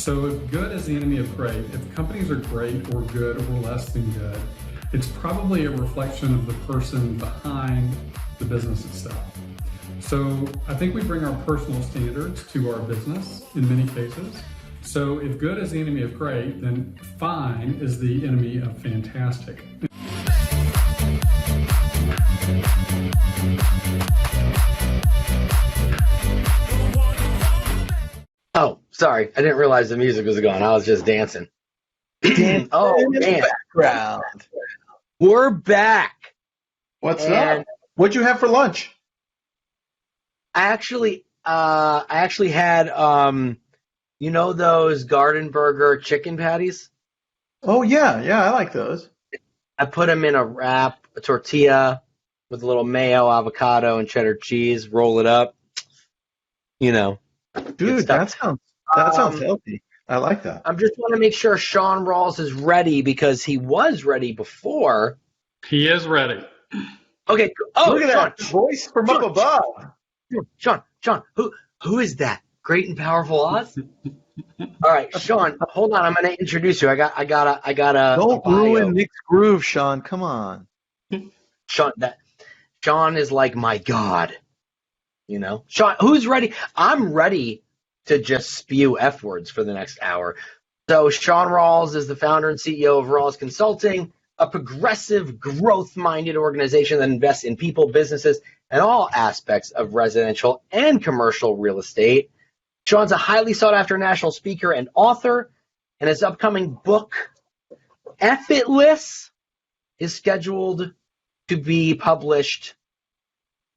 So if good is the enemy of great, if companies are great or good or less than good, it's probably a reflection of the person behind the business itself. So I think we bring our personal standards to our business in many cases. So if good is the enemy of great, then fine is the enemy of fantastic. Oh, sorry. I didn't realize the music was going. I was just dancing. Oh, man. Background. We're back. What's up? What'd you have for lunch? I actually had, you know, those Garden Burger chicken patties? Oh, yeah. I like those. I put them in a wrap, a tortilla with a little mayo, avocado, and cheddar cheese. Roll it up. You know. Dude, that sounds healthy. I like that. I just want to make sure Shaun Rawls is ready because he was ready before. He is ready. Okay. Oh, look at that voice from up above. Shaun, who is that? Great and powerful Oz? All right, Shaun, hold on. I'm going to introduce you. I got a. Don't ruin Nick's groove, Shaun. Come on. Shaun is like my God. You know, Shaun, who's ready? I'm ready to just spew F words for the next hour. So Shaun Rawls is the founder and CEO of Rawls Consulting, a progressive, growth-minded organization that invests in people, businesses, and all aspects of residential and commercial real estate. Shaun's a highly sought-after national speaker and author, and his upcoming book, Effortless, is scheduled to be published.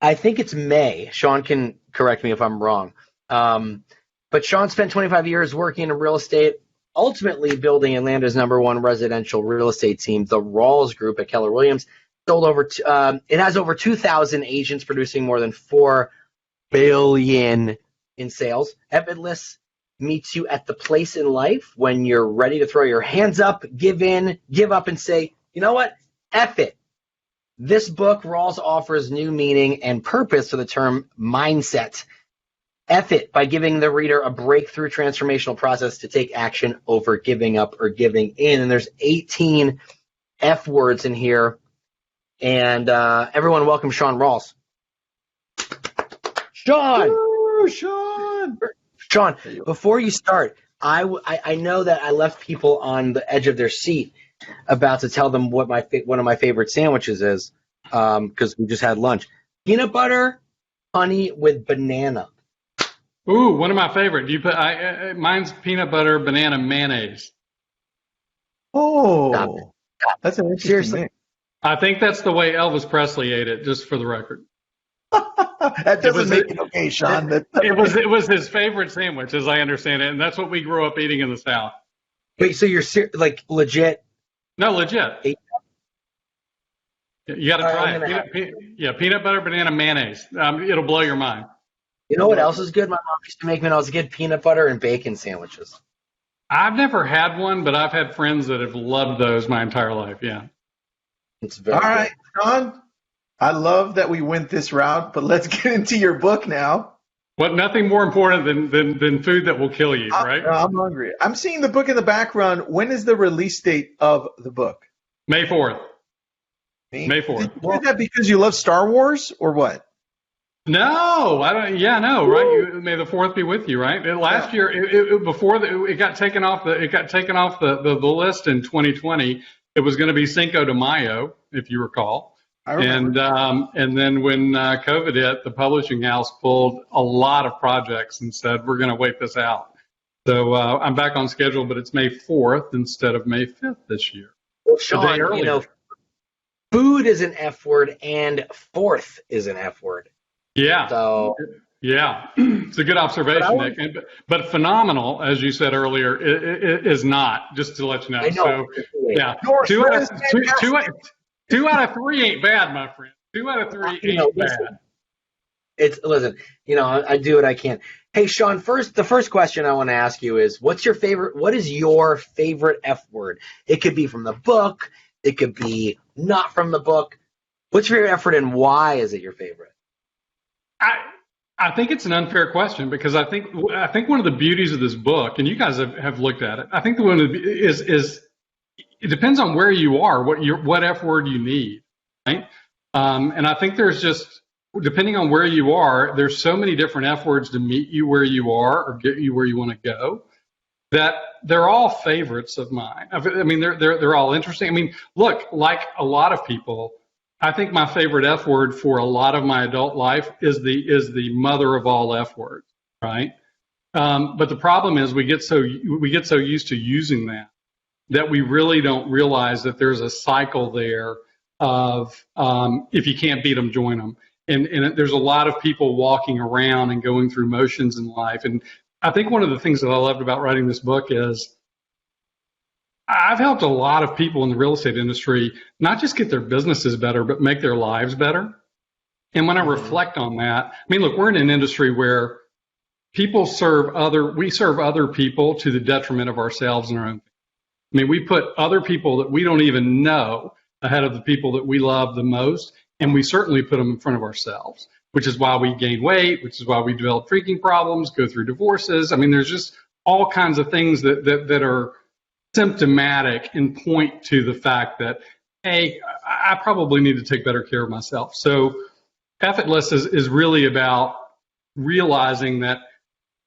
I think it's May. Shaun can correct me if I'm wrong. But Shaun spent 25 years working in real estate, ultimately building Atlanta's #1 residential real estate team, the Rawls Group at Keller Williams. It has over 2,000 agents producing more than $4 billion in sales. Effortless meets you at the place in life when you're ready to throw your hands up, give in, give up, and say, you know what? F it. This book, Rawls offers new meaning and purpose to the term mindset. F it by giving the reader a breakthrough transformational process to take action over giving up or giving in. And there's 18 F words in here. And everyone welcome Shaun Rawls. Shaun! Ooh, Shaun! Shaun, before you start, I know that I left people on the edge of their seat about to tell them what one of my favorite sandwiches is, because we just had lunch. Peanut butter, honey with banana. Ooh, one of my favorite. Do you put? Mine's peanut butter, banana, mayonnaise. Oh, that's an interesting Seriously. mix. I think that's the way Elvis Presley ate it. Just for the record, That doesn't make it okay, Shaun. it was his favorite sandwich, as I understand it, and that's what we grew up eating in the South. Wait, so you're like legit? No, legit. You got to try it. Peanut butter, banana, mayonnaise. It'll blow your mind. You know what else is good? My mom used to make when I was a kid, peanut butter and bacon sandwiches. I've never had one, but I've had friends that have loved those my entire life. Yeah. It's very All right, Shaun. I love that we went this route, but let's get into your book now. What? Nothing more important than food that will kill you, right? I'm hungry. I'm seeing the book in the background. When is the release date of the book? May 4th. May 4th. Did you do that because you love Star Wars or what? No, I don't. Yeah, no, right. May the 4th be with you, right? Last year, it got taken off the list in 2020. It was going to be Cinco de Mayo, if you recall. I remember. And then when COVID hit, the publishing house pulled a lot of projects and said, we're going to wait this out. So I'm back on schedule, but it's May 4th instead of May 5th this year. Well, Shaun, you know, food is an F word and fourth is an F word. Yeah. So yeah, it's a good observation, Nick. But phenomenal, as you said earlier, it is not. Just to let you know. I know. So yeah, two out of 3 ain't bad, my friend. 2 out of 3 ain't bad. Listen, you know, I do what I can. Hey, Shaun, the first question I want to ask you is, what is your favorite F word? It could be from the book. It could be not from the book. What's your favorite F word and why is it your favorite? I think it's an unfair question because I think one of the beauties of this book, and you guys have looked at it, I think the one is it depends on where you are, what F word you need, right? And I think there's just, depending on where you are, there's so many different F words to meet you where you are or get you where you want to go, that they're all favorites of mine. I mean, they're all interesting. I mean, look, like a lot of people, I think my favorite F word for a lot of my adult life is the mother of all F words, right? But the problem is we get so used to using that we really don't realize that there's a cycle there of if you can't beat them, join them. And there's a lot of people walking around and going through motions in life. And I think one of the things that I loved about writing this book is I've helped a lot of people in the real estate industry not just get their businesses better, but make their lives better. And when I reflect on that, I mean, look, we're in an industry where we serve other people to the detriment of ourselves and our own. I mean, we put other people that we don't even know ahead of the people that we love the most, and we certainly put them in front of ourselves, which is why we gain weight, which is why we develop drinking problems, go through divorces. I mean, there's just all kinds of things that are symptomatic and point to the fact that, hey, I probably need to take better care of myself. So Effortless is really about realizing that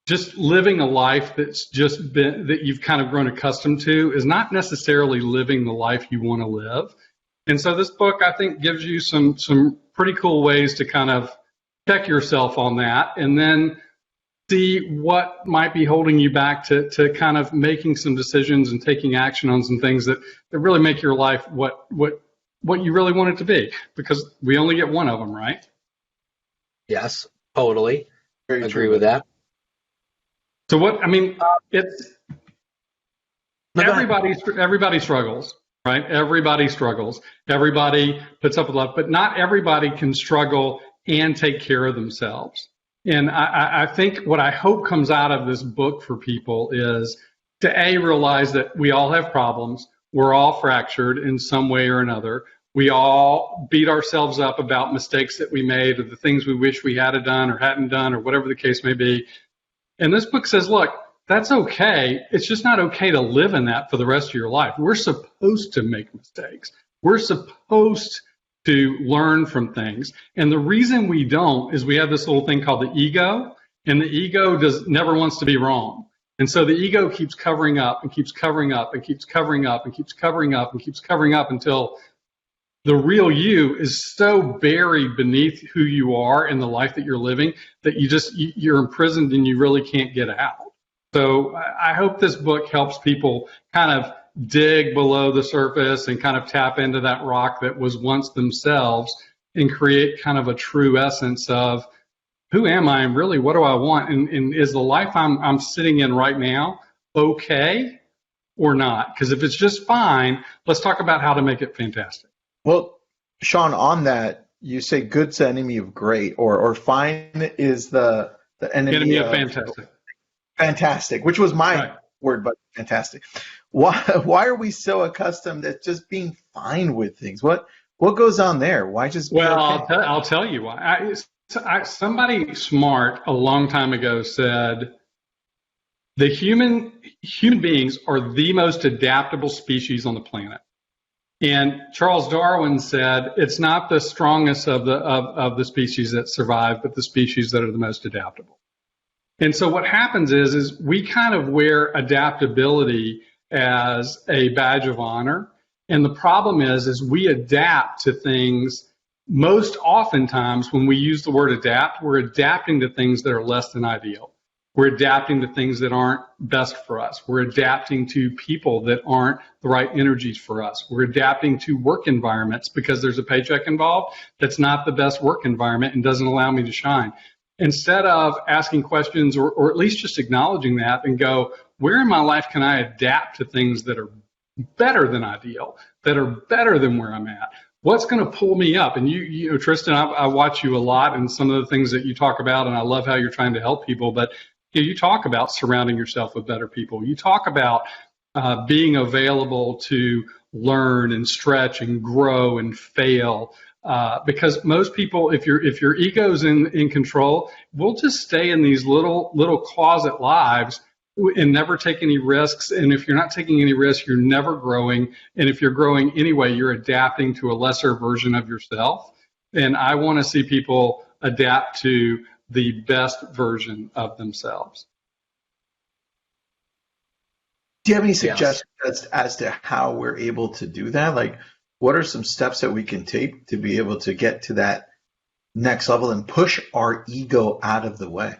just living a life that you've kind of grown accustomed to is not necessarily living the life you want to live. And so this book, I think, gives you some pretty cool ways to kind of check yourself on that and then see what might be holding you back to kind of making some decisions and taking action on some things that really make your life what you really want it to be, because we only get one of them, right? Yes, totally. Very Agree true. with that. So everybody struggles, right? Everybody struggles. Everybody puts up with love, but not everybody can struggle and take care of themselves. And I think what I hope comes out of this book for people is to realize that we all have problems. We're all fractured in some way or another. We all beat ourselves up about mistakes that we made or the things we wish we had done or hadn't done or whatever the case may be. And this book says, look, that's okay. It's just not okay to live in that for the rest of your life. We're supposed to make mistakes. We're supposed to learn from things. And the reason we don't is we have this little thing called the ego, and the ego never wants to be wrong. And so the ego keeps covering up and keeps covering up and keeps covering up and keeps covering up and keeps covering up until the real you is so buried beneath who you are and the life that you're living that you're imprisoned and you really can't get out. So I hope this book helps people kind of dig below the surface and kind of tap into that rock that was once themselves and create kind of a true essence of who am I and really what do I want, and is the life I'm sitting in right now okay or not? Because if it's just fine, let's talk about how to make it fantastic. Well, Shaun, on that, you say good's the enemy of great, or fine is the enemy of fantastic. Fantastic, which was my word, but fantastic. Why are we so accustomed at just being fine with things? What goes on there? Why just? Well, okay? I'll tell you why. Somebody smart a long time ago said the human beings are the most adaptable species on the planet. And Charles Darwin said it's not the strongest of the species that survive, but the species that are the most adaptable. And so what happens is we kind of wear adaptability as a badge of honor. And the problem is we adapt to things. Most oftentimes when we use the word adapt, we're adapting to things that are less than ideal. We're adapting to things that aren't best for us. We're adapting to people that aren't the right energies for us. We're adapting to work environments because there's a paycheck involved that's not the best work environment and doesn't allow me to shine. Instead of asking questions or at least just acknowledging that and go, where in my life can I adapt to things that are better than ideal, that are better than where I'm at? What's going to pull me up? And you know, Tristan, I watch you a lot and some of the things that you talk about, and I love how you're trying to help people, but you talk about surrounding yourself with better people. You talk about being available to learn and stretch and grow and fail. because most people, if your ego's in control, we'll just stay in these little closet lives and never take any risks. And if you're not taking any risks, you're never growing. And if you're growing anyway, you're adapting to a lesser version of yourself. And I want to see people adapt to the best version of themselves. Do you have any suggestions as to how we're able to do that? Like, what are some steps that we can take to be able to get to that next level and push our ego out of the way?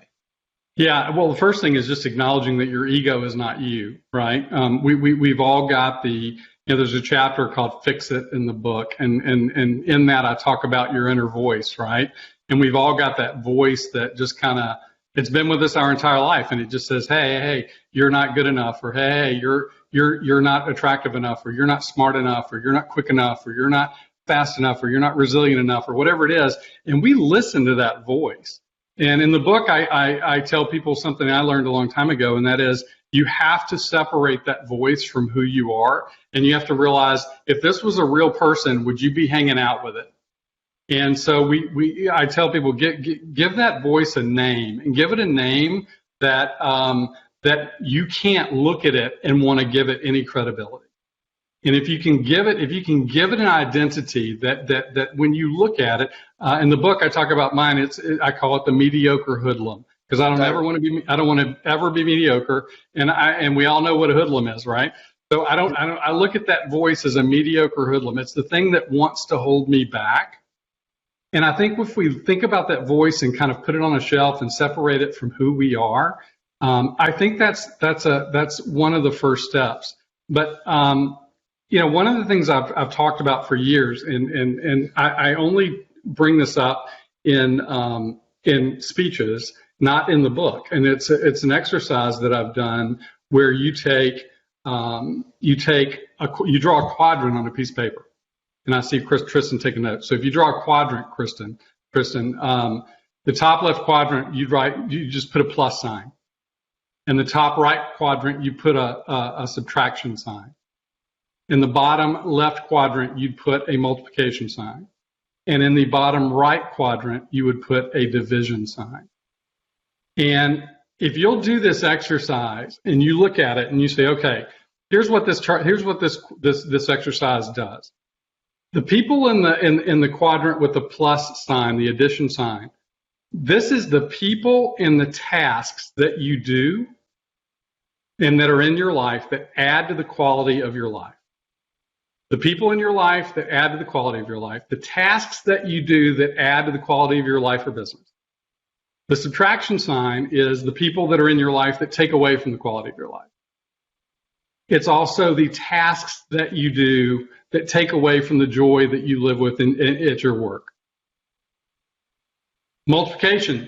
Yeah, well, the first thing is just acknowledging that your ego is not you, right? We've all got there's a chapter called Fix It in the book, and in that I talk about your inner voice, right? And we've all got that voice that just kind of, it's been with us our entire life, and it just says, hey, you're not good enough, or hey, you're not attractive enough, or you're not smart enough, or you're not quick enough, or you're not fast enough, or you're not resilient enough, or whatever it is. And we listen to that voice. And in the book, I tell people something I learned a long time ago, and that is you have to separate that voice from who you are. And you have to realize, if this was a real person, would you be hanging out with it? And so I tell people, give that voice a name, and give it a name that you can't look at it and want to give it any credibility. And if you can give it an identity that when you look at it, in the book I talk about mine, I call it the mediocre hoodlum, because I don't want to ever be mediocre, and we all know what a hoodlum is, right? So I look at that voice as a mediocre hoodlum. It's the thing that wants to hold me back. And I think if we think about that voice and kind of put it on a shelf and separate it from who we are, I think that's one of the first steps. But one of the things I've talked about for years, and I only bring this up in speeches, not in the book. And it's an exercise that I've done where you draw a quadrant on a piece of paper. And I see Tristan taking notes. So if you draw a quadrant, Tristan, the top left quadrant, you just put a plus sign. In the top right quadrant, you put a subtraction sign. In the bottom left quadrant, you'd put a multiplication sign. And in the bottom right quadrant, you would put a division sign. And if you'll do this exercise and you look at it and you say, okay, here's what this exercise does. The people in the quadrant with the plus sign, the addition sign, this is the people and the tasks that you do and that are in your life that add to the quality of your life. The people in your life that add to the quality of your life, the tasks that you do that add to the quality of your life or business. The subtraction sign is the people that are in your life that take away from the quality of your life. It's also the tasks that you do that take away from the joy that you live with at your work. Multiplication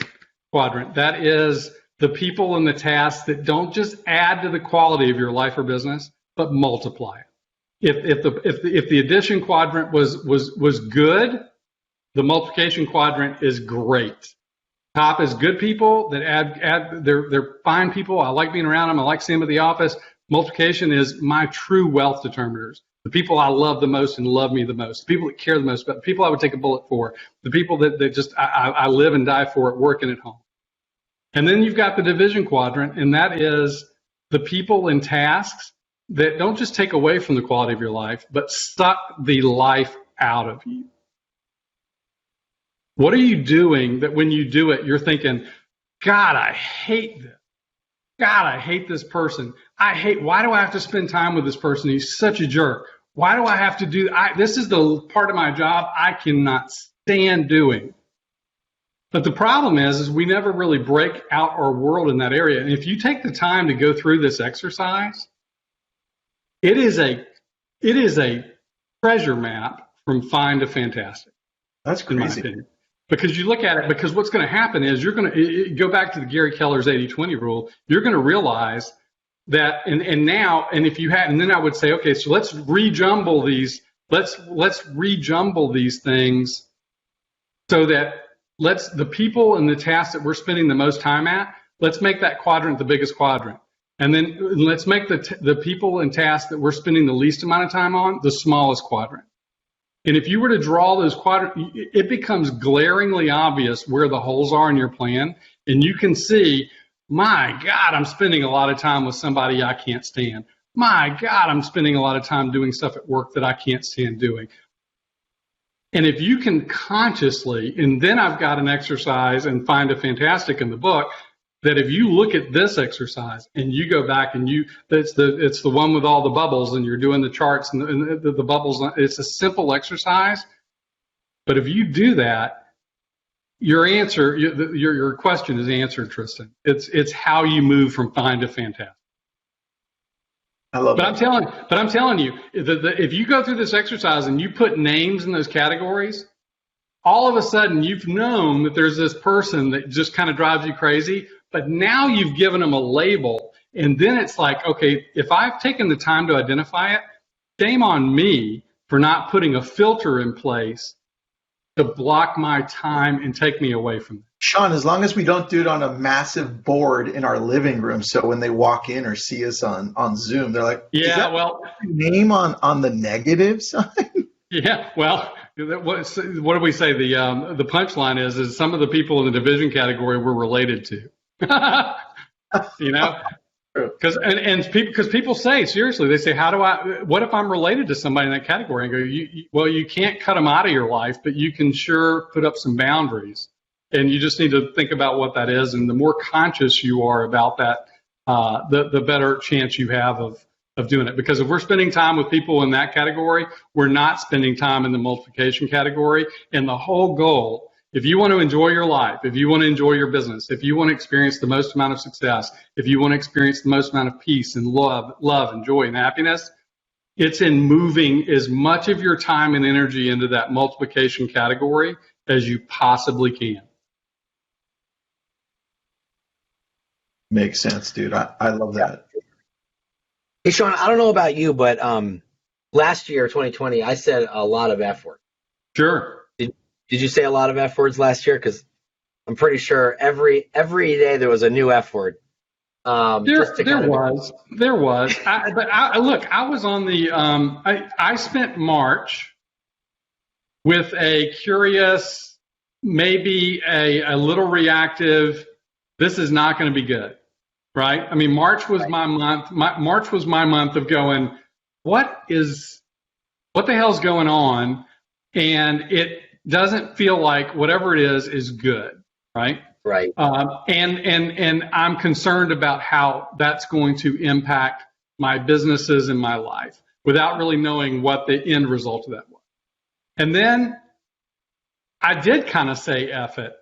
quadrant, that is the people and the tasks that don't just add to the quality of your life or business, but multiply it. If the addition quadrant was good, the multiplication quadrant is great. Top is good people that add they're fine people. I like being around them. I like seeing them at the office. Multiplication is my true wealth determiners. The people I love the most and love me the most. The people that care the most about. The people I would take a bullet for. The people that just I live and die for at work and at home. And then you've got the division quadrant, and that is the people and tasks that don't just take away from the quality of your life, but suck the life out of you. What are you doing that when you do it, you're thinking, God, I hate this. God, I hate this person. Why do I have to spend time with this person? He's such a jerk. Why do I have to do, this is the part of my job I cannot stand doing. But the problem is we never really break out our world in that area. And if you take the time to go through this exercise, it is a treasure map from fine to fantastic. That's crazy. In my opinion. Because you look at it, because what's going to happen is you're going to go back to the Gary Keller's 80-20 rule. You're going to realize that, and if you had, and then I would say, okay, so let's rejumble these. Let's rejumble these things so that the people and the tasks that we're spending the most time at, let's make that quadrant the biggest quadrant. And then let's make the people and tasks that we're spending the least amount of time on the smallest quadrant. And if you were to draw those it becomes glaringly obvious where the holes are in your plan. And you can see, my God, I'm spending a lot of time with somebody I can't stand. My God, I'm spending a lot of time doing stuff at work that I can't stand doing. And if you can consciously, and then I've got an exercise and Find a Fantastic in the book, that if you look at this exercise and you go back and it's the one with all the bubbles and you're doing the charts and the bubbles, it's a simple exercise. But if you do that, your question is answered, Tristan. It's how you move from Find to Fantastic. I love that. But I'm telling you, if you go through this exercise and you put names in those categories, all of a sudden you've known that there's this person that just kind of drives you crazy, but now you've given them a label. And then it's like, okay, if I've taken the time to identify it, shame on me for not putting a filter in place to block my time and take me away from it. Shaun, as long as we don't do it on a massive board in our living room, so when they walk in or see us on Zoom, they're like, yeah, well, name on the negative side? Yeah, well, what do we say? The punchline is some of the people in the division category we're related to. You know, because people say, seriously, they say, what if I'm related to somebody in that category? And go, you can't cut them out of your life, but you can sure put up some boundaries. And you just need to think about what that is. And the more conscious you are about that, the better chance you have of doing it. Because if we're spending time with people in that category, we're not spending time in the multiplication category. And the whole goal, if you want to enjoy your life, if you want to enjoy your business, if you want to experience the most amount of success, if you want to experience the most amount of peace and love and joy and happiness, it's in moving as much of your time and energy into that multiplication category as you possibly can. Makes sense, dude. I love that. Hey, Shaun, I don't know about you, but last year, 2020, I said a lot of F words. Sure. Did you say a lot of F words last year? Because I'm pretty sure every day there was a new F word. There was. I was on the. I spent March with a curious, maybe a little reactive. This is not going to be good, right? I mean, March was my month. March was my month of going, what the hell's going on? And it doesn't feel like whatever it is good, right? Right. And I'm concerned about how that's going to impact my businesses and my life without really knowing what the end result of that was. And then I did kind of say F it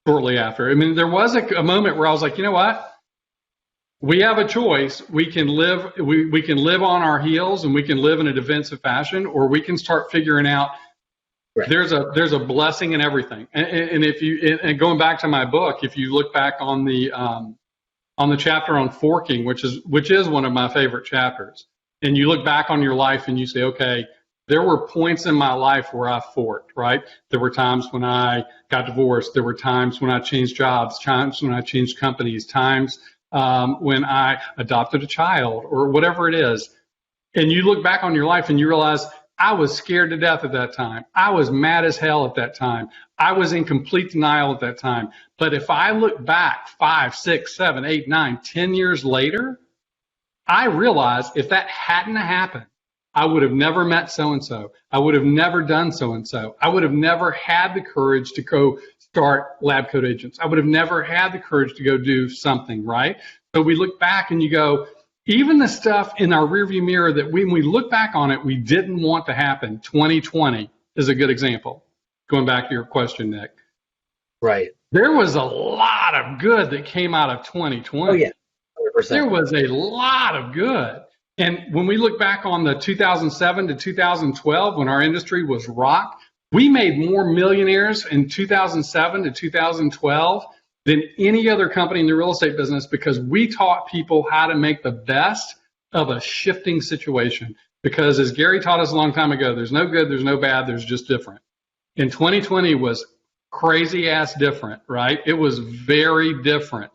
shortly after. I mean, there was a moment where I was like, you know what? We have a choice. We can live on our heels and we can live in a defensive fashion, or we can start figuring out right. There's a blessing in everything. And if you, and going back to my book, if you look back on the chapter on forking, which is one of my favorite chapters, and you look back on your life and you say, okay, there were points in my life where I forked, right? There were times when I got divorced. There were times when I changed jobs, times when I changed companies, times when I adopted a child or whatever it is. And you look back on your life and you realize I was scared to death at that time. I was mad as hell at that time. I was in complete denial at that time. But if I look back 5, 6, 7, 8, 9, 10 years later, I realize if that hadn't happened, I would have never met so-and-so. I would have never done so-and-so. I would have never had the courage to go start Lab Coat Agents. I would have never had the courage to go do something, right? So we look back and you go, even the stuff in our rearview mirror that when we look back on it, we didn't want to happen. 2020 is a good example. Going back to your question, Nick. Right. There was a lot of good that came out of 2020. Oh, yeah. 100%. There was a lot of good. And when we look back on the 2007 to 2012, when our industry was rock, we made more millionaires in 2007 to 2012 than any other company in the real estate business, because we taught people how to make the best of a shifting situation. Because as Gary taught us a long time ago, there's no good, there's no bad, there's just different. And 2020 was crazy ass different, right? It was very different.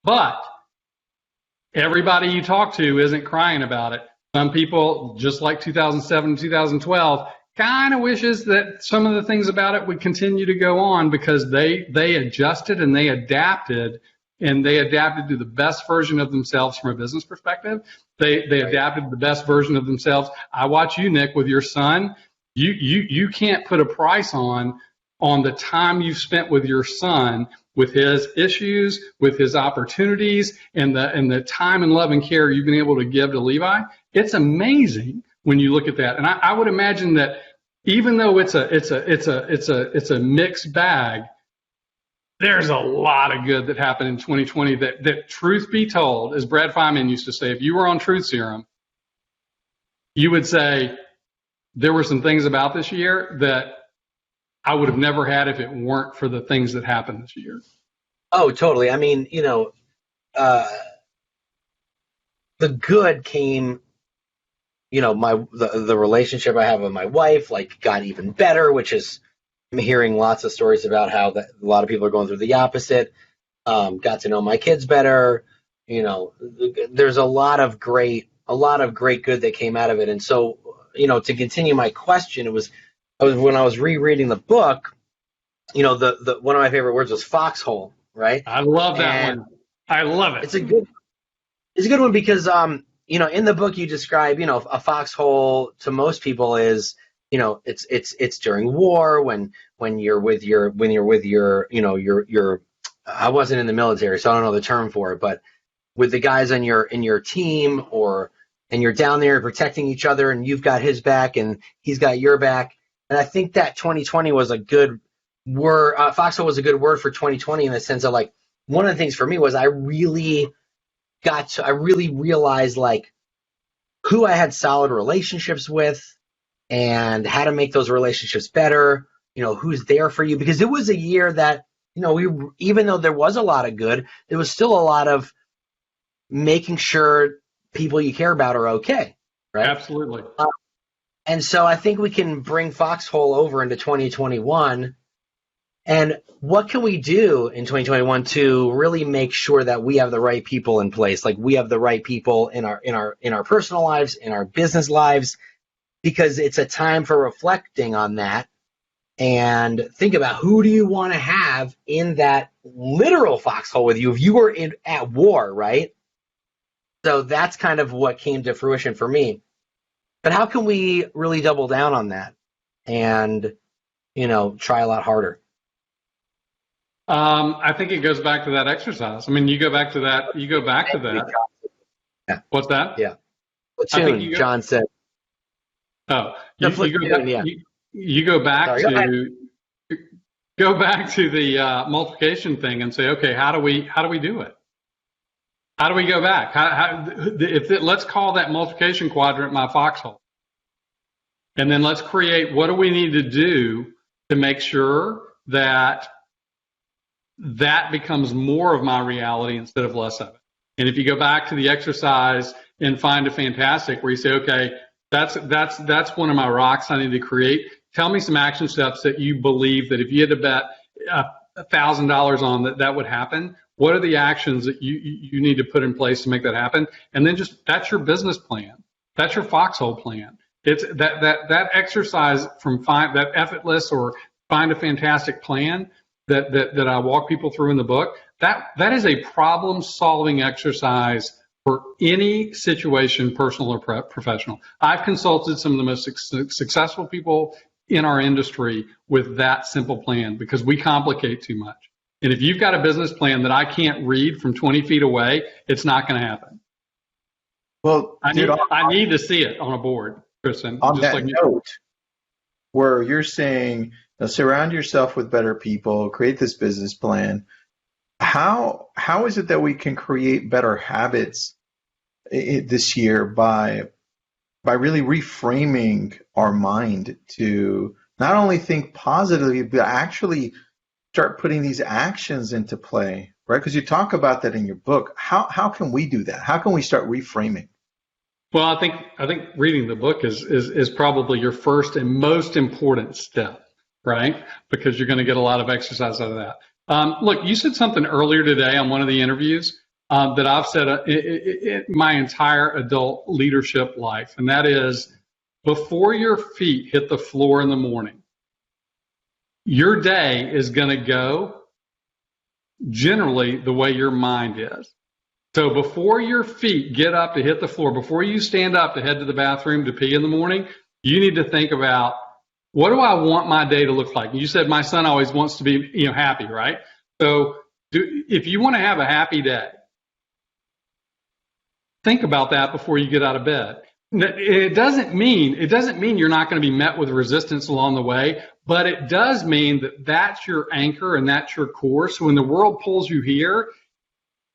But everybody you talk to isn't crying about it. Some people, just like 2007, 2012, kind of wishes that some of the things about it would continue to go on, because they adjusted and they adapted, and they adapted to the best version of themselves from a business perspective. They adapted to the best version of themselves. I watch you, Nick, with your son. You can't put a price on the time you've spent with your son, with his issues, with his opportunities, and the time and love and care you've been able to give to Levi. It's amazing when you look at that. And I would imagine that even though it's a mixed bag, there's a lot of good that happened in 2020 that truth be told, as Brad Feynman used to say, if you were on Truth Serum, you would say there were some things about this year that I would have never had if it weren't for the things that happened this year. Oh, totally. I mean, the good came, the relationship I have with my wife, like, got even better, which is, I'm hearing lots of stories about how a lot of people are going through the opposite. Got to know my kids better. There's a lot of great good that came out of it. And so, to continue my question, when I was rereading the book, the one of my favorite words was foxhole, right? I love that one. I love it. It's a good one because, in the book you describe, a foxhole to most people is, it's during war when you're with your I wasn't in the military, so I don't know the term for it, but with the guys in your team, and you're down there protecting each other, and you've got his back and he's got your back. And I think that 2020 was a good word. Foxhole was a good word for 2020 in the sense of, like, one of the things for me was I really realized, like, who I had solid relationships with and how to make those relationships better, who's there for you. Because it was a year that, even though there was a lot of good, there was still a lot of making sure people you care about are okay, right? Absolutely. And so I think we can bring Foxhole over into 2021. And what can we do in 2021 to really make sure that we have the right people in place? Like, we have the right people in our personal lives, in our business lives, because it's a time for reflecting on that and think about, who do you want to have in that literal foxhole with you if you were at war, right? So that's kind of what came to fruition for me. But how can we really double down on that and, try a lot harder? I think it goes back to that exercise. I mean, you go back to that. Yeah. What's that? Yeah. Platoon, John said. Oh, you go back to the multiplication thing and say, okay, how do we do it? How do we go back? Let's call that multiplication quadrant my foxhole. And then let's create, what do we need to do to make sure that becomes more of my reality instead of less of it? And if you go back to the exercise and find a fantastic, where you say, okay, that's one of my rocks I need to create. Tell me some action steps that you believe that if you had to bet $1,000 on that would happen. What are the actions that you need to put in place to make that happen? And then that's your business plan. That's your foxhole plan. It's that exercise from that effortless or find a fantastic plan that I walk people through in the book. That is a problem solving exercise for any situation, personal or professional. I've consulted some of the most successful people in our industry with that simple plan, because we complicate too much. And if you've got a business plan that I can't read from 20 feet away, it's not going to happen. Well, I need to see it on a board, Kristen. On that note, where you're saying, surround yourself with better people, create this business plan. How is it that we can create better habits this year by really reframing our mind to not only think positively, but actually start putting these actions into play, right? Because you talk about that in your book. How can we do that? How can we start reframing? Well, I think reading the book is probably your first and most important step, right? Because you're going to get a lot of exercise out of that. Look, you said something earlier today on one of the interviews that I've said in my entire adult leadership life, and that is, before your feet hit the floor in the morning, your day is going to go generally the way your mind is. So before your feet get up to hit the floor, before you stand up to head to the bathroom to pee in the morning, you need to think about, what do I want my day to look like? You said my son always wants to be, happy, right? So if you want to have a happy day, think about that before you get out of bed. It doesn't mean you're not going to be met with resistance along the way, but it does mean that that's your anchor and that's your core. So when the world pulls you here,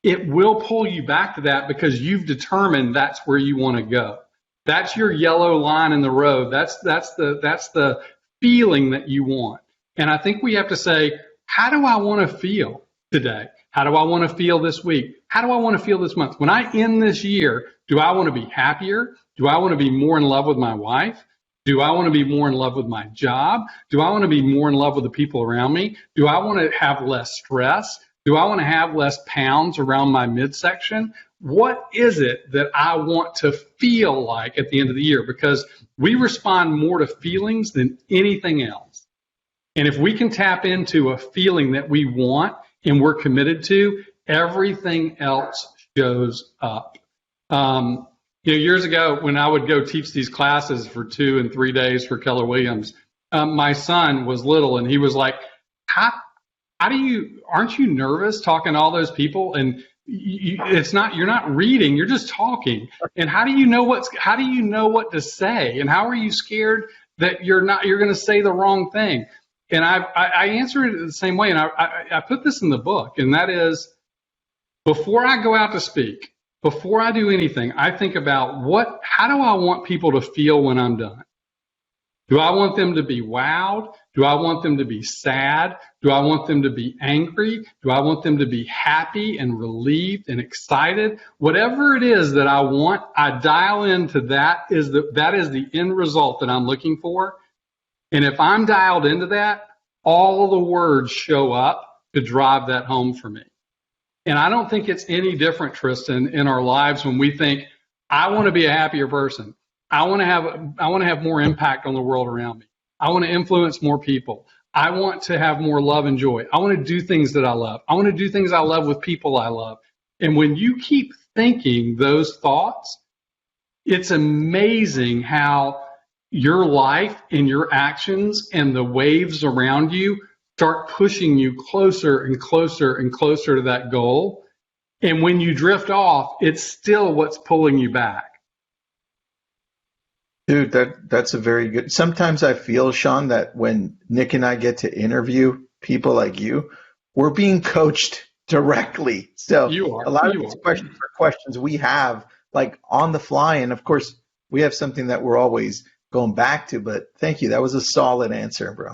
it will pull you back to that because you've determined that's where you want to go. That's your yellow line in the road. That's the feeling that you want. And I think we have to say, how do I want to feel today? How do I want to feel this week? How do I want to feel this month? When I end this year, do I want to be happier? Do I want to be more in love with my wife? Do I want to be more in love with my job? Do I want to be more in love with the people around me? Do I want to have less stress? Do I want to have less pounds around my midsection? What is it that I want to feel like at the end of the year? Because we respond more to feelings than anything else. And if we can tap into a feeling that we want and we're committed to, everything else shows up. Years ago, when I would go teach these classes for 2 and 3 days for Keller Williams, my son was little and he was like, aren't you nervous talking to all those people? And you're not reading, you're just talking. And how do you know what to say? And how are you scared that you're going to say the wrong thing? And I answer it the same way. And I put this in the book, and that is, before I go out to speak, before I do anything, I think about how do I want people to feel when I'm done? Do I want them to be wowed? Do I want them to be sad? Do I want them to be angry? Do I want them to be happy and relieved and excited? Whatever it is that I want, I dial into that is the end result that I'm looking for. And if I'm dialed into that, all the words show up to drive that home for me. And I don't think it's any different, Tristan, in our lives when we think, I want to be a happier person. I want to have more impact on the world around me. I want to influence more people. I want to have more love and joy. I want to do things that I love. I want to do things I love with people I love. And when you keep thinking those thoughts, it's amazing how your life and your actions and the waves around you start pushing you closer and closer and closer to that goal. And when you drift off, it's still what's pulling you back. Dude, that's a very good. Sometimes I feel, Shaun, that when Nick and I get to interview people like you, we're being coached directly. So a lot of these questions are questions we have like on the fly. And of course, we have something that we're always going back to. But thank you. That was a solid answer, bro.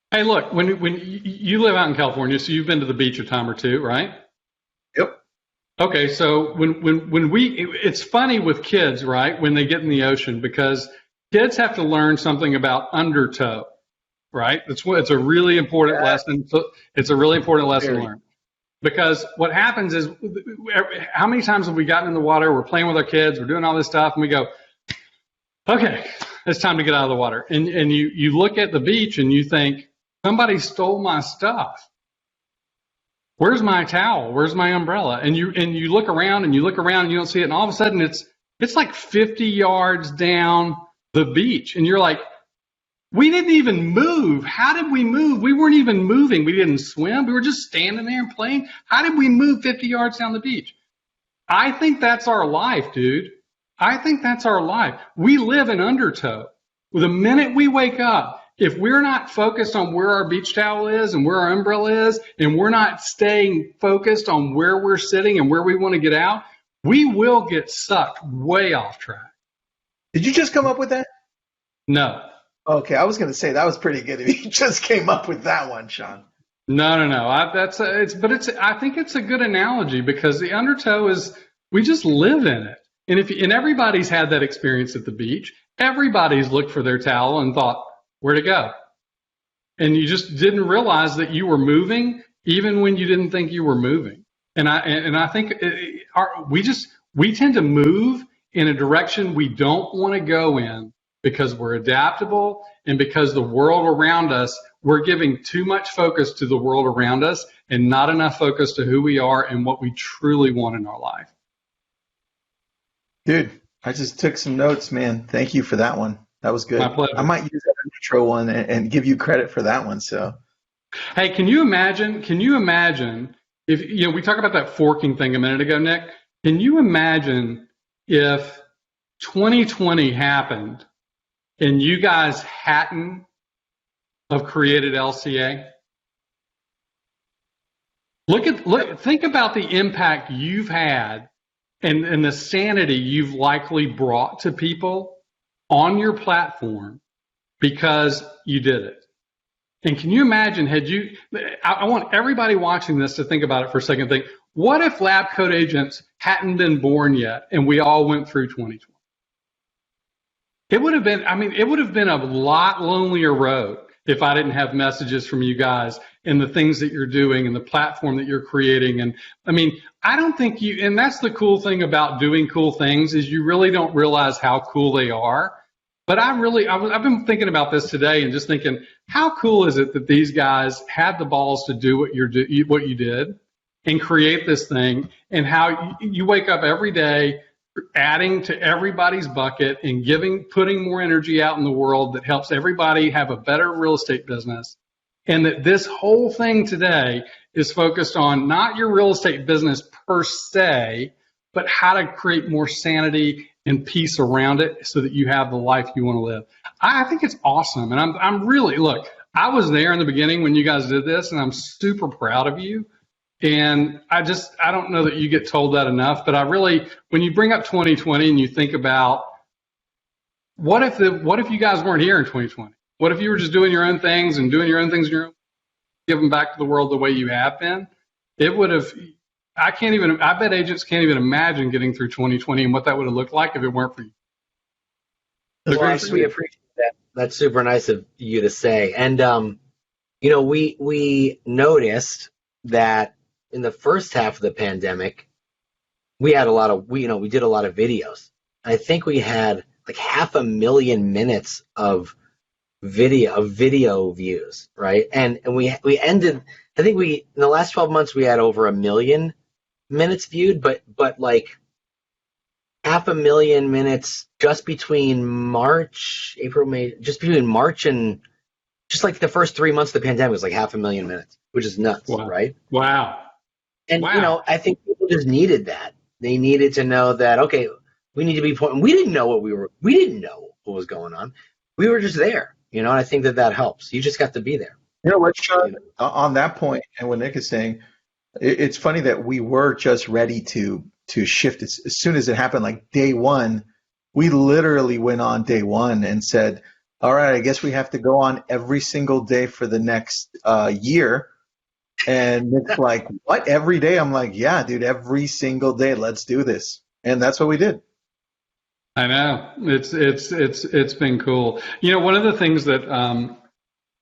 Hey, look, when you live out in California, so you've been to the beach a time or two, right? Yep. Okay, so it's funny with kids, right, when they get in the ocean, because kids have to learn something about Undertow, right? It's a really important lesson. It's a really important lesson to learn. Because what happens is, how many times have we gotten in the water, we're playing with our kids, we're doing all this stuff, and we go, okay, it's time to get out of the water. And you look at the beach and you think, somebody stole my stuff. Where's my towel? Where's my umbrella? And you look around and you don't see it. And all of a sudden it's like 50 yards down the beach. And you're like, we didn't even move. How did we move? We weren't even moving. We didn't swim. We were just standing there and playing. How did we move 50 yards down the beach? I think that's our life, dude. I think that's our life. We live in Undertow. The minute we wake up, if we're not focused on where our beach towel is and where our umbrella is, and we're not staying focused on where we're sitting and where we want to get out, we will get sucked way off track. Did you just come up with that? No. Okay, I was going to say that was pretty good if you just came up with that one, Shaun. No. I think it's a good analogy, because the Undertow is, we just live in it. And everybody's had that experience at the beach. Everybody's looked for their towel and thought, where'd it go? And you just didn't realize that you were moving, even when you didn't think you were moving. And I think we tend to move in a direction we don't want to go in, because we're adaptable and because the world around us, we're giving too much focus to the world around us and not enough focus to who we are and what we truly want in our life. Dude, I just took some notes, man. Thank you for that one. That was good. My pleasure. I might use that intro one and give you credit for that one. So, hey, can you imagine if, we talked about that forking thing a minute ago, Nick. Can you imagine if 2020 happened and you guys hadn't have created LCA? Think about the impact you've had and the sanity you've likely brought to people on your platform because you did it. And can you imagine, I want everybody watching this to think about it for a second. Think, what if Lab Coat Agents hadn't been born yet and we all went through 2020? It would have been a lot lonelier road if I didn't have messages from you guys and the things that you're doing and the platform that you're creating. And I don't think and that's the cool thing about doing cool things is you really don't realize how cool they are. But I've been thinking about this today and just thinking, how cool is it that these guys had the balls to do what you did and create this thing, and how you wake up every day adding to everybody's bucket and putting more energy out in the world that helps everybody have a better real estate business. And that this whole thing today is focused on not your real estate business per se, but how to create more sanity and peace around it so that you have the life you want to live. I think it's awesome. And I'm really, look, I was there in the beginning when you guys did this, and I'm super proud of you. And I don't know that you get told that enough, but when you bring up 2020 and you think about what if you guys weren't here in 2020? What if you were just doing your own things and doing your own things in your own, giving back to the world the way you have been? It would have, I bet agents can't even imagine getting through 2020 and what that would have looked like if it weren't for you. Well, we appreciate that. That's super nice of you to say. And, we noticed that in the first half of the pandemic, we did a lot of videos. I think we had like 500,000 minutes of video views, right? And we ended, I think in the last 12 months, we had over 1 million minutes viewed, but like 500,000 minutes just between March, April, May, just between March and just like the first 3 months of the pandemic was like 500,000 minutes, which is nuts, right? Wow. And, I think people just needed that. They needed to know that, okay, we need to be pointing. We didn't know what was going on. We were just there, and I think that helps. You just got to be there. You know what, Shaun, on that point, and what Nick is saying, it's funny that we were just ready to shift as soon as it happened, like day one. We literally went on day one and said, all right, I guess we have to go on every single day for the next year. And it's like, what, every day? I'm like, yeah, dude, every single day, let's do this. And that's what we did. I know. It's been cool. One of the things that,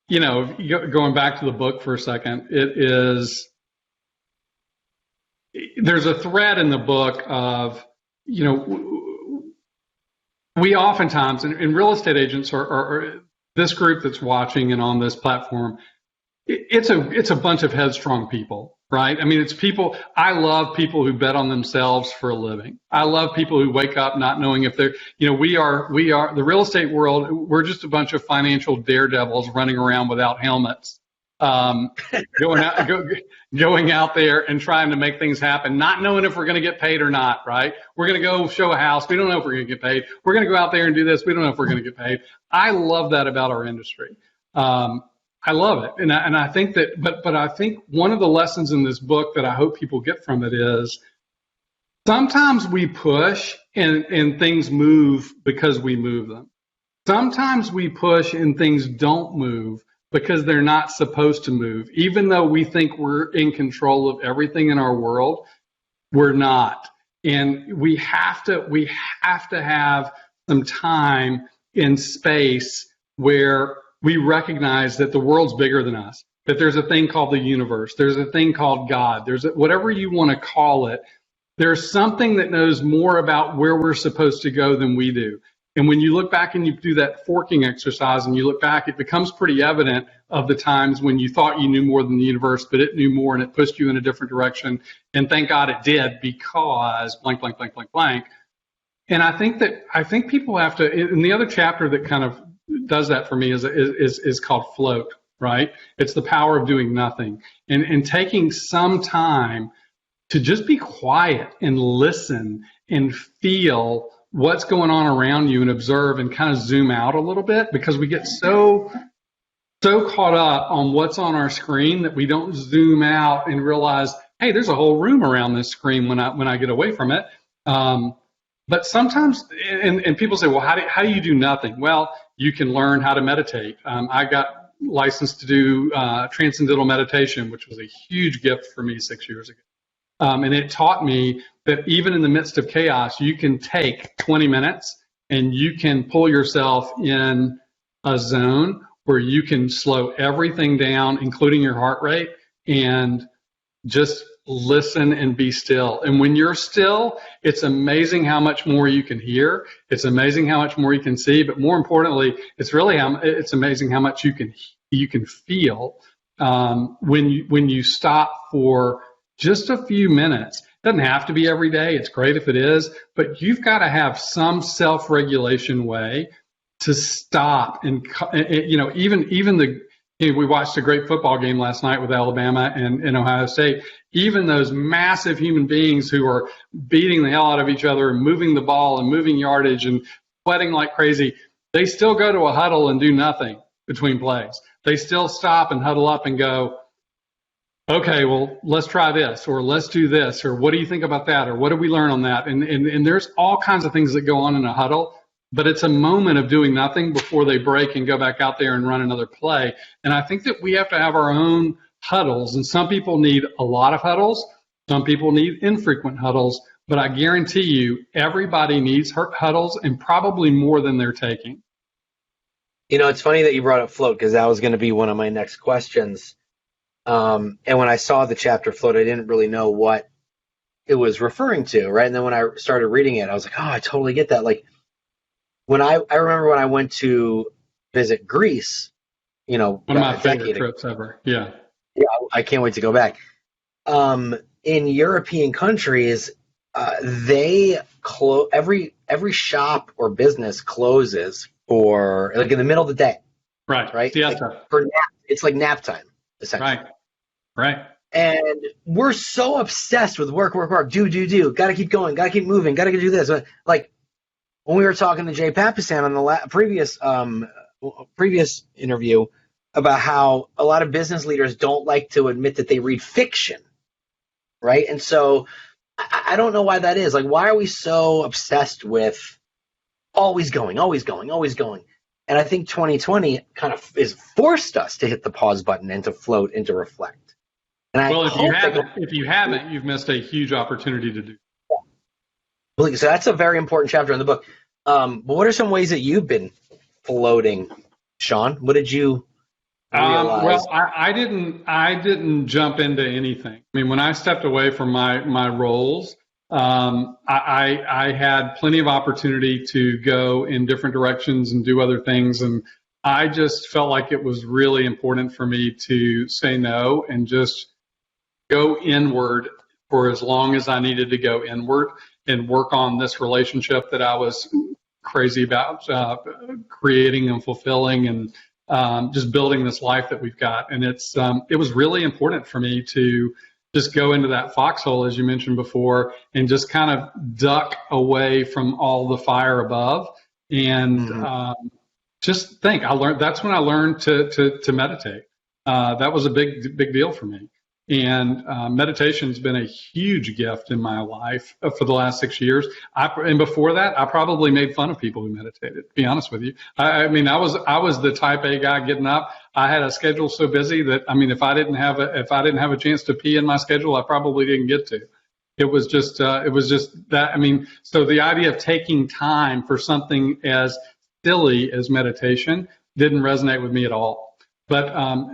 going back to the book for a second, there's a thread in the book of, we oftentimes, and real estate agents are this group that's watching and on this platform, it's a bunch of headstrong people, right? It's people. I love people who bet on themselves for a living. I love people who wake up not knowing if they're, we are the real estate world. We're just a bunch of financial daredevils running around without helmets, going out there and trying to make things happen, not knowing if we're going to get paid or not, right? We're going to go show a house. We don't know if we're going to get paid. We're going to go out there and do this. We don't know if we're going to get paid. I love that about our industry. I love it. And I think that, but I think one of the lessons in this book that I hope people get from it is sometimes we push and things move because we move them. Sometimes we push and things don't move because they're not supposed to move. Even though we think we're in control of everything in our world, we're not. And we have to have some time and space where we recognize that the world's bigger than us, that there's a thing called the universe, there's a thing called God, whatever you want to call it, there's something that knows more about where we're supposed to go than we do. And when you look back and you do that forking exercise and you look back, it becomes pretty evident of the times when you thought you knew more than the universe, but it knew more and it pushed you in a different direction. And thank God it did, because blank, blank, blank, blank, blank. And I think people have to, in the other chapter that kind of does that for me is called float, right? It's the power of doing nothing and taking some time to just be quiet and listen and feel what's going on around you and observe and kind of zoom out a little bit, because we get so caught up on what's on our screen that we don't zoom out and realize, hey, there's a whole room around this screen when I get away from it. But sometimes, and people say, well, how do you do nothing? Well, you can learn how to meditate. I got licensed to do transcendental meditation, which was a huge gift for me 6 years ago. And it taught me that even in the midst of chaos, you can take 20 minutes and you can pull yourself in a zone where you can slow everything down, including your heart rate, and just listen and be still. And when you're still, it's amazing how much more you can hear. It's amazing how much more you can see. But more importantly, it's amazing how much you can feel when you stop for just a few minutes. It doesn't have to be every day. It's great if it is, but you've got to have some self-regulation way to stop. And we watched a great football game last night with Alabama and Ohio State. Even those massive human beings who are beating the hell out of each other and moving the ball and moving yardage and sweating like crazy, they still go to a huddle and do nothing between plays. They still stop and huddle up and go, okay, well, let's try this, or let's do this, or what do you think about that, or what did we learn on that? And there's all kinds of things that go on in a huddle, but it's a moment of doing nothing before they break and go back out there and run another play. And I think that we have to have our own huddles, and some people need a lot of huddles, some people need infrequent huddles, but I guarantee you everybody needs huddles, and probably more than they're taking. You know, it's funny that you brought up float, because that was going to be one of my next questions. And when I saw the chapter float, I didn't really know what it was referring to, right? And then when I started reading it, I was like, oh, I totally get that. Like, when I remember when I went to visit Greece, one of my favorite trips ever. Yeah, I can't wait to go back. In European countries, they every shop or business closes for like in the middle of the day. Right. Yes, like, for nap, it's like nap time, essentially. Right. And we're so obsessed with work, do. Got to keep going. Got to keep moving. Got to do this. Like when we were talking to Jay Papasan on the previous interview about how a lot of business leaders don't like to admit that they read fiction, right? And so I don't know why that is. Like, why are we so obsessed with always going? And I think 2020 kind of is forced us to hit the pause button and to float and to reflect. And if you haven't, you've missed a huge opportunity to do. So that's a very important chapter in the book. But what are some ways that you've been floating, Shaun? What did you realize? Well, I didn't jump into anything. I mean, when I stepped away from my roles, I had plenty of opportunity to go in different directions and do other things, and I just felt like it was really important for me to say no and just go inward for as long as I needed to go inward and work on this relationship that I was crazy about creating and fulfilling and just building this life that we've got. And it was really important for me to just go into that foxhole, as you mentioned before, and just kind of duck away from all the fire above and just think. That's when I learned to meditate. That was a big deal for me. And meditation's been a huge gift in my life for the last 6 years. And before that, I probably made fun of people who meditated, to be honest with you. I mean, I was the type A guy getting up. I had a schedule so busy that, I mean, if I didn't have a chance to pee in my schedule, I probably didn't get to. It was just that. I mean, so the idea of taking time for something as silly as meditation didn't resonate with me at all. But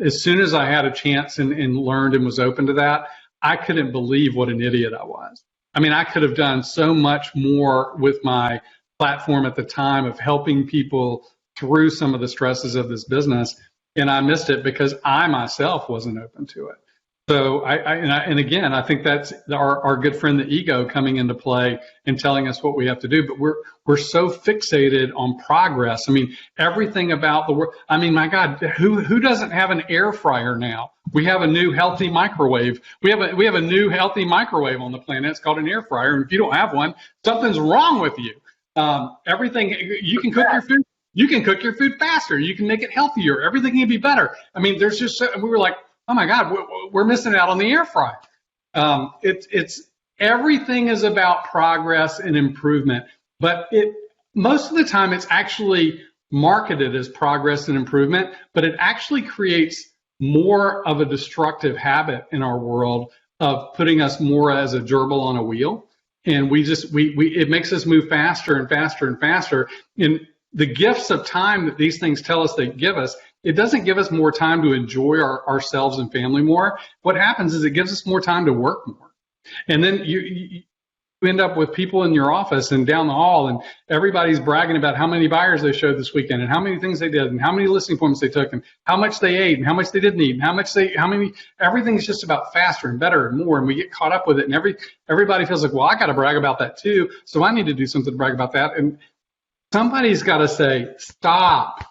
as soon as I had a chance and learned and was open to that, I couldn't believe what an idiot I was. I mean, I could have done so much more with my platform at the time of helping people through some of the stresses of this business, and I missed it because I myself wasn't open to it. So and again, I think that's our good friend the ego coming into play and telling us what we have to do. But we're so fixated on progress. I mean, everything about the world. I mean, my God, who doesn't have an air fryer now? We have a new healthy microwave. We have a new healthy microwave on the planet. It's called an air fryer. And if you don't have one, something's wrong with you. Everything you can cook your food. You can cook your food faster. You can make it healthier. Everything can be better. I mean, there's just we were like, oh my God, we're missing out on the air fryer. It's everything is about progress and improvement, but most of the time it's actually marketed as progress and improvement, but it actually creates more of a destructive habit in our world of putting us more as a gerbil on a wheel, and it makes us move faster and faster and faster. And the gifts of time that these things tell us they give us, it doesn't give us more time to enjoy ourselves and family more. What happens is it gives us more time to work more. And then you end up with people in your office and down the hall, and everybody's bragging about how many buyers they showed this weekend and how many things they did and how many listing appointments they took and how much they ate and how much they didn't eat and everything's just about faster and better and more. And we get caught up with it, and everybody feels like, well, I got to brag about that too. So I need to do something to brag about that. And somebody's got to say, stop.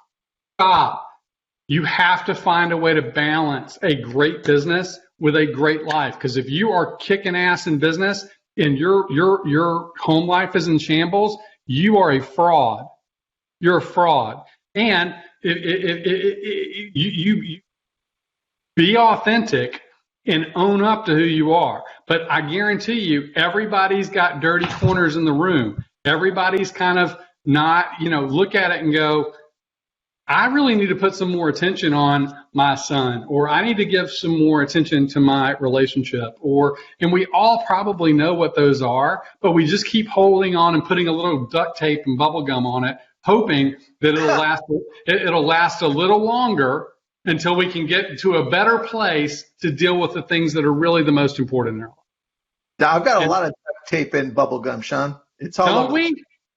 You have to find a way to balance a great business with a great life. Because if you are kicking ass in business and your home life is in shambles, you are a fraud. You're a fraud. And you be authentic and own up to who you are. But I guarantee you, everybody's got dirty corners in the room. Everybody's kind of not, look at it and go, I really need to put some more attention on my son, or I need to give some more attention to my relationship, and we all probably know what those are, but we just keep holding on and putting a little duct tape and bubble gum on it, hoping that it'll last a little longer until we can get to a better place to deal with the things that are really the most important in our life. Now, I've got a lot of duct tape and bubble gum, Shaun. It's all over.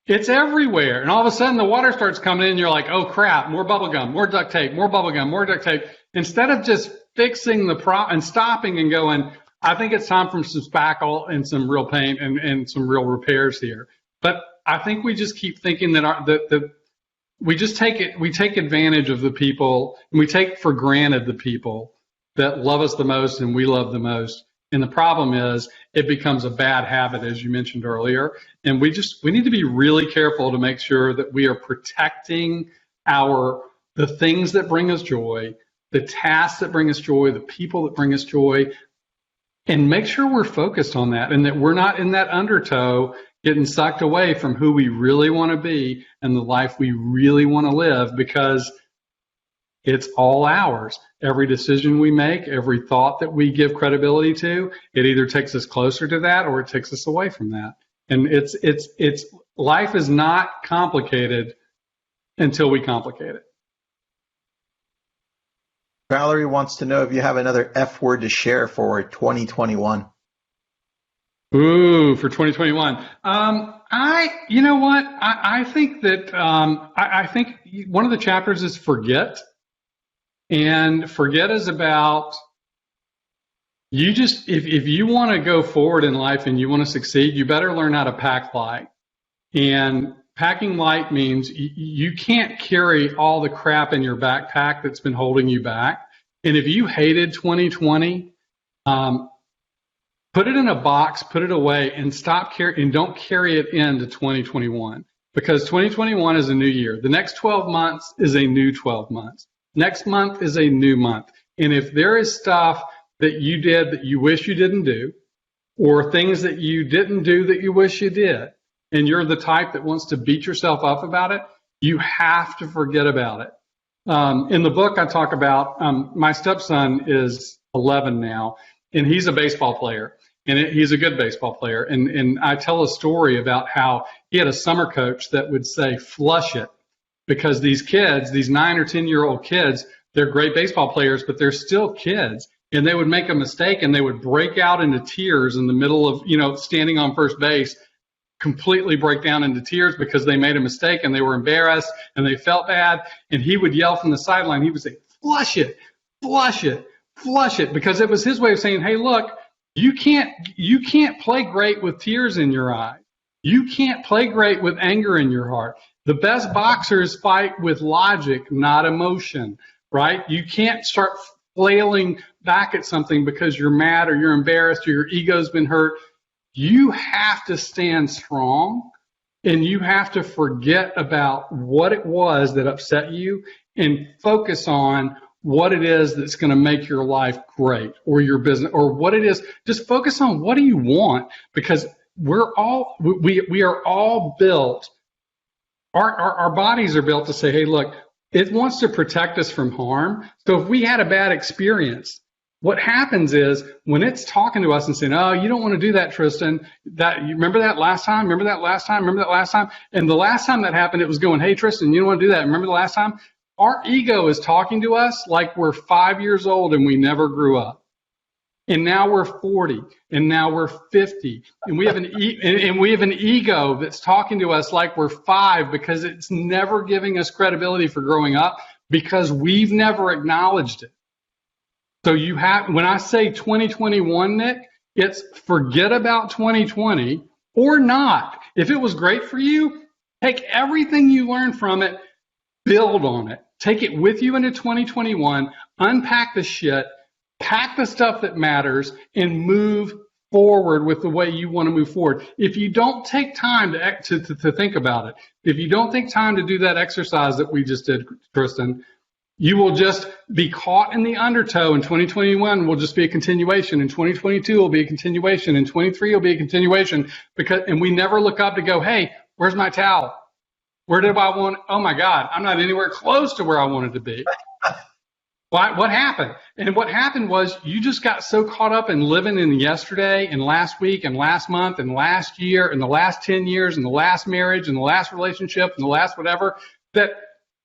It's everywhere. And all of a sudden the water starts coming in and you're like, oh crap, more bubble gum, more duct tape, more bubble gum, more duct tape. Instead of just fixing the problem and stopping and going, I think it's time for some spackle and some real paint and some real repairs here. But I think we just keep thinking that we take advantage of the people, and we take for granted the people that love us the most and we love the most. And the problem is it becomes a bad habit, as you mentioned earlier. And we need to be really careful to make sure that we are protecting the things that bring us joy, the tasks that bring us joy, the people that bring us joy, and make sure we're focused on that and that we're not in that undertow getting sucked away from who we really want to be and the life we really want to live, because it's all ours. Every decision we make, every thought that we give credibility to, it either takes us closer to that or it takes us away from that. And it's life is not complicated until we complicate it. Valerie wants to know if you have another F word to share for 2021. Ooh, for 2021. You know what? I think that I think one of the chapters is forget. And forget is about you just, if you want to go forward in life and you want to succeed, you better learn how to pack light. And packing light means you can't carry all the crap in your backpack that's been holding you back. And if you hated 2020, put it in a box, put it away, and don't carry it into 2021, because 2021 is a new year. The next 12 months is a new 12 months. Next month is a new month. And if there is stuff that you did that you wish you didn't do, or things that you didn't do that you wish you did, and you're the type that wants to beat yourself up about it, you have to forget about it. In the book, I talk about my stepson is 11 now, and he's a baseball player, and he's a good baseball player. And I tell a story about how he had a summer coach that would say, flush it. Because these kids, these 9 or 10-year-old kids, they're great baseball players, but they're still kids. And they would make a mistake and they would break out into tears in the middle of, standing on first base, completely break down into tears because they made a mistake and they were embarrassed and they felt bad. And he would yell from the sideline. He would say, flush it, flush it, flush it, because it was his way of saying, hey, look, you can't play great with tears in your eyes. You can't play great with anger in your heart. The best boxers fight with logic, not emotion, right? You can't start flailing back at something because you're mad or you're embarrassed or your ego's been hurt. You have to stand strong, and you have to forget about what it was that upset you and focus on what it is that's going to make your life great, or your business, or what it is. Just focus on what do you want, because we are all built. Our bodies are built to say, hey, look, it wants to protect us from harm. So if we had a bad experience, what happens is when it's talking to us and saying, oh, you don't want to do that, Tristan, that you remember that last time, remember that last time, remember that last time. And the last time that happened, it was going, hey, Tristan, you don't want to do that. Remember the last time? Our ego is talking to us like we're 5 years old and we never grew up. And now we're 40, and now we're 50, and we have an ego that's talking to us like we're 5, because it's never giving us credibility for growing up, because we've never acknowledged it. So you have, when I say 2021, Nick, it's forget about 2020 or not. If it was great for you, take everything you learned from it, build on it, take it with you into 2021, unpack the shit, pack the stuff that matters, and move forward with the way you want to move forward. If you don't take time to think about it, if you don't take time to do that exercise that we just did, Tristan, you will just be caught in the undertow. In 2021 will just be a continuation. In 2022 will be a continuation. In 23 will be a continuation, and we never look up to go, hey, where's my towel? Where did I want? Oh my God, I'm not anywhere close to where I wanted to be. What happened? And what happened was you just got so caught up in living in yesterday and last week and last month and last year and the last 10 years and the last marriage and the last relationship and the last whatever, that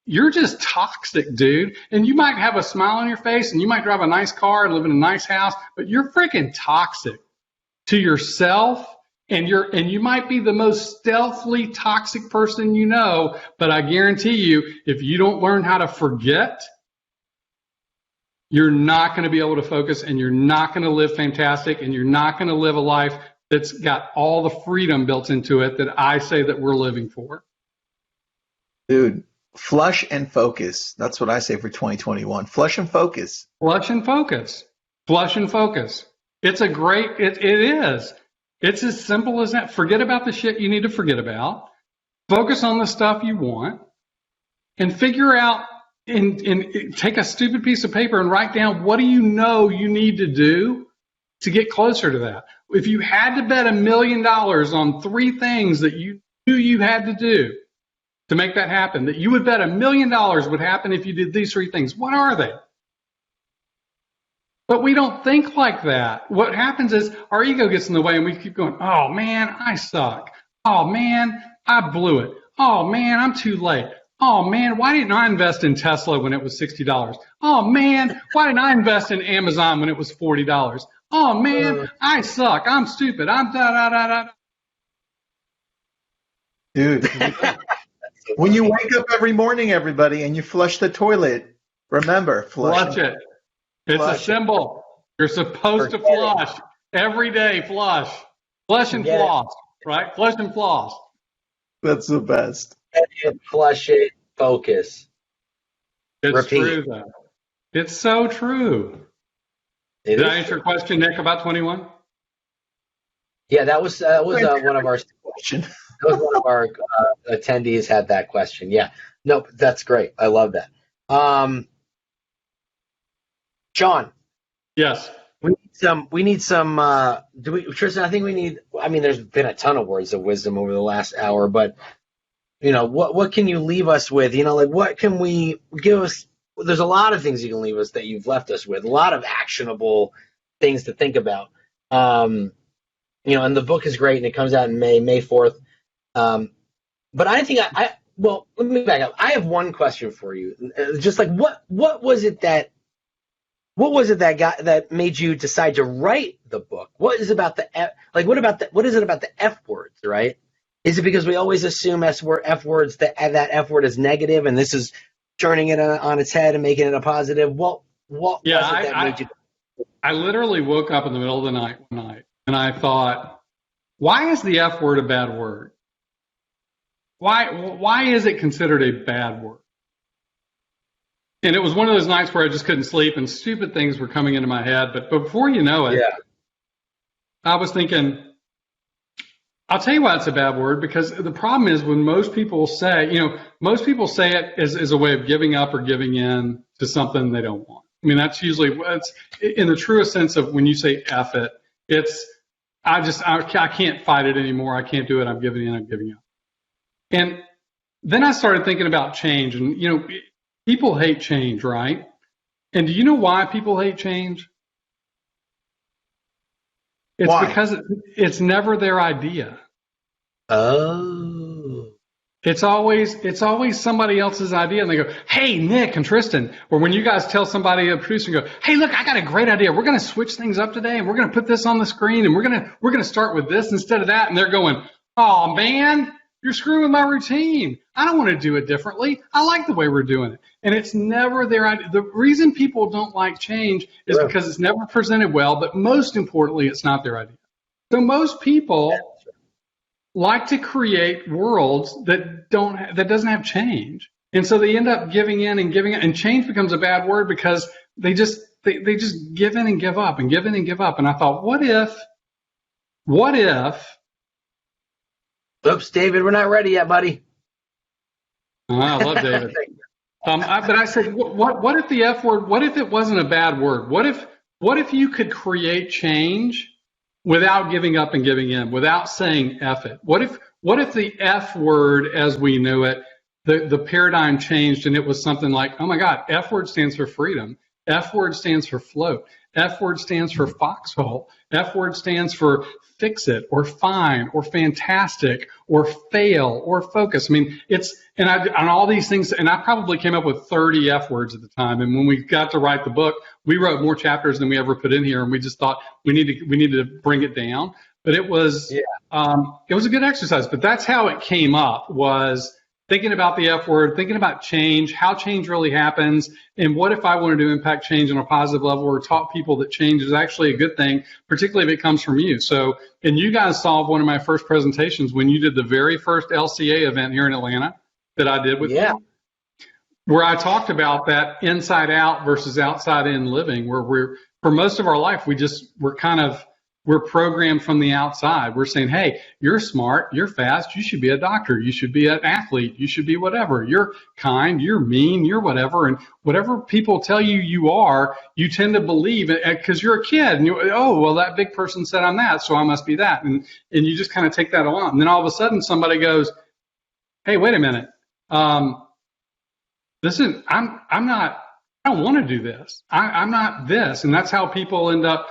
you're just toxic, dude. And you might have a smile on your face and you might drive a nice car and live in a nice house, but you're freaking toxic to yourself. And you might be the most stealthily toxic person you know, but I guarantee you, if you don't learn how to forget, you're not going to be able to focus, and you're not going to live fantastic, and you're not going to live a life that's got all the freedom built into it that I say that we're living for. Dude, flush and focus. That's what I say for 2021. Flush and focus. Flush and focus. Flush and focus. It's a great, it is. It's as simple as that. Forget about the shit you need to forget about. Focus on the stuff you want, and figure out, and take a stupid piece of paper and write down what do you know you need to do to get closer to that. If you had to bet $1 million on 3 things that you knew you had to do to make that happen, that you would bet $1 million would happen if you did these 3 things, what are they? But we don't think like that. What happens is our ego gets in the way and we keep going, oh man, I suck. Oh man, I blew it. Oh man, I'm too late. Oh man, why didn't I invest in Tesla when it was $60? Oh man, why didn't I invest in Amazon when it was $40? Oh man, I suck. I'm stupid. I'm da-da-da-da. Dude, when you wake up every morning, everybody, and you flush the toilet, remember, flush it. It's a symbol. You're supposed to flush. Every day, flush. Flush and floss, right? Flush and floss. That's the best. Flush it, focus. It's repeat. True, though. It's so true. Did I answer your question, Nick, about 21? Yeah, that was one of our question. That was one of our attendees had that question. Yeah, nope, that's great. I love that. Shaun. Yes. We need some. Tristan? I think we need. I mean, there's been a ton of words of wisdom over the last hour, but what can you leave us with? What can we give us? There's a lot of things you can leave us that you've left us with. A lot of actionable things to think about. And the book is great, and it comes out in May 4th. But I think well, let me back up. I have one question for you. Just like what was it that made you decide to write the book? What is about what is it about the F words, right? Is it because we always assume F words that F word is negative, and this is turning it on its head and making it a positive? What was it that made you? I literally woke up in the middle of the night one night, and I thought, why is the F word a bad word? Why is it considered a bad word? And it was one of those nights where I just couldn't sleep, and stupid things were coming into my head. But before you know it, I was thinking, I'll tell you why it's a bad word, because the problem is when most people say it as a way of giving up or giving in to something they don't want. I mean, that's usually what's in the truest sense of when you say F it, it's, I can't fight it anymore. I can't do it. I'm giving in. I'm giving up. And then I started thinking about change, and, people hate change, right? And do you know why people hate change? It's because it's never their idea. Oh. It's always somebody else's idea, and they go, "Hey, Nick and Tristan," or when you guys tell somebody, a producer, and go, "Hey, look, I got a great idea. We're going to switch things up today, and we're going to put this on the screen, and we're going to start with this instead of that." And they're going, "Oh man, you're screwing with my routine. I don't want to do it differently. I like the way we're doing it." And it's never their idea. The reason people don't like change is because it's never presented well, but most importantly, it's not their idea. So most people like to create worlds that doesn't have change. And so they end up giving in, and change becomes a bad word because they just give in and give up and give in and give up. And I thought, what if Oops, David, we're not ready yet, buddy. I love David. But I said, what if the F word? What if it wasn't a bad word? What if you could create change without giving up and giving in, without saying F it? What if the F word, as we knew it, the paradigm changed, and it was something like, oh my God, F word stands for freedom. F word stands for float. F word stands for foxhole. F word stands for fix it, or fine, or fantastic, or fail, or focus. I mean, on all these things, and I probably came up with 30 F words at the time. And when we got to write the book, we wrote more chapters than we ever put in here, and we just thought we needed to bring it down. But it was a good exercise. But that's how it came up, was thinking about the F word, thinking about change, how change really happens, and what if I wanted to impact change on a positive level, or taught people that change is actually a good thing, particularly if it comes from you. So, and you guys saw one of my first presentations when you did the very first LCA event here in Atlanta that I did with you, where I talked about that inside out versus outside in living, where for most of our life, we're programmed from the outside. We're saying, hey, you're smart, you're fast, you should be a doctor, you should be an athlete, you should be whatever. You're kind, you're mean, you're whatever. And whatever people tell you are, you tend to believe it because you're a kid. And that big person said I'm that, so I must be that. And you just kind of take that along. And then all of a sudden somebody goes, hey, wait a minute. I don't want to do this. I'm not this. And that's how people end up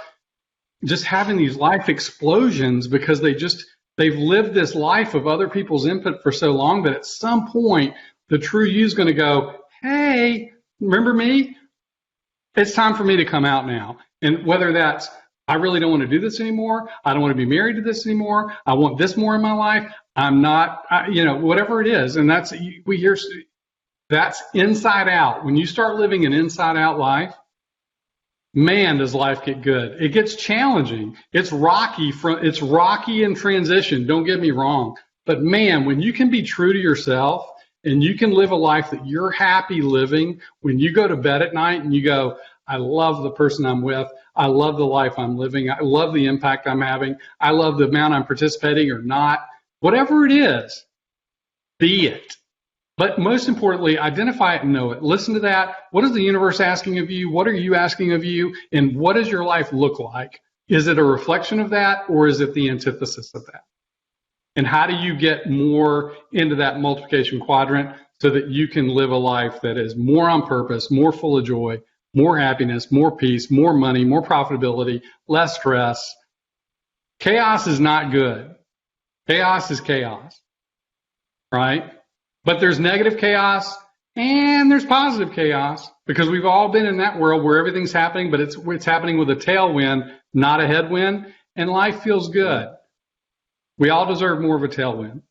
just having these life explosions, because they've lived this life of other people's input for so long that at some point the true you is going to go, hey, remember me? It's time for me to come out now. And whether that's, I really don't want to do this anymore, I don't want to be married to this anymore, I want this more in my life, I'm not, whatever it is. And that's inside out. When you start living an inside out life, man, does life get good. It gets challenging. It's rocky in transition. Don't get me wrong. But man, when you can be true to yourself and you can live a life that you're happy living, when you go to bed at night and you go, I love the person I'm with, I love the life I'm living, I love the impact I'm having, I love the amount I'm participating or not, whatever it is, be it. But most importantly, identify it and know it. Listen to that. What is the universe asking of you? What are you asking of you? And what does your life look like? Is it a reflection of that, or is it the antithesis of that? And how do you get more into that multiplication quadrant so that you can live a life that is more on purpose, more full of joy, more happiness, more peace, more money, more profitability, less stress? Chaos is not good. Chaos is chaos, right? But there's negative chaos and there's positive chaos, because we've all been in that world where everything's happening, but it's happening with a tailwind, not a headwind, and life feels good. We all deserve more of a tailwind.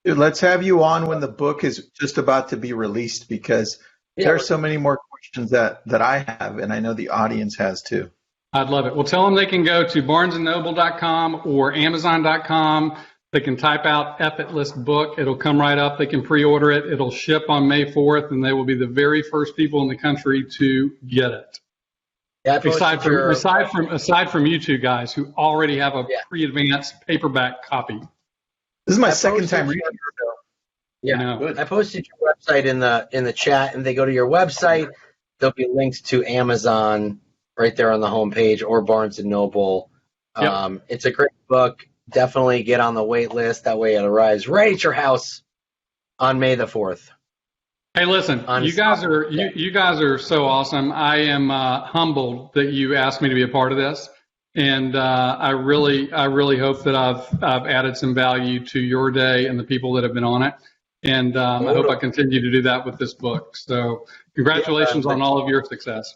Dude, let's have you on when the book is just about to be released, because there are so many more questions that I have, and I know the audience has too. I'd love it. Well, tell them they can go to barnesandnoble.com or amazon.com. They can type out Effortless Book. It'll come right up. They can pre-order it. It'll ship on May 4th, and they will be the very first people in the country to get it. Yeah, aside from you two guys who already have a pre-advanced paperback copy. This is my second time reading it. Yeah, good. I posted your website in the chat, and they go to your website. There'll be links to Amazon right there on the homepage, or Barnes and Noble. Yep. It's a great book. Definitely get on the wait list. That way it arrives right at your house on May the 4th. Hey, listen, you guys are so awesome. I am humbled that you asked me to be a part of this, and I really hope that I've added some value to your day and the people that have been on it. And I hope I continue to do that with this book. So congratulations on all of your success.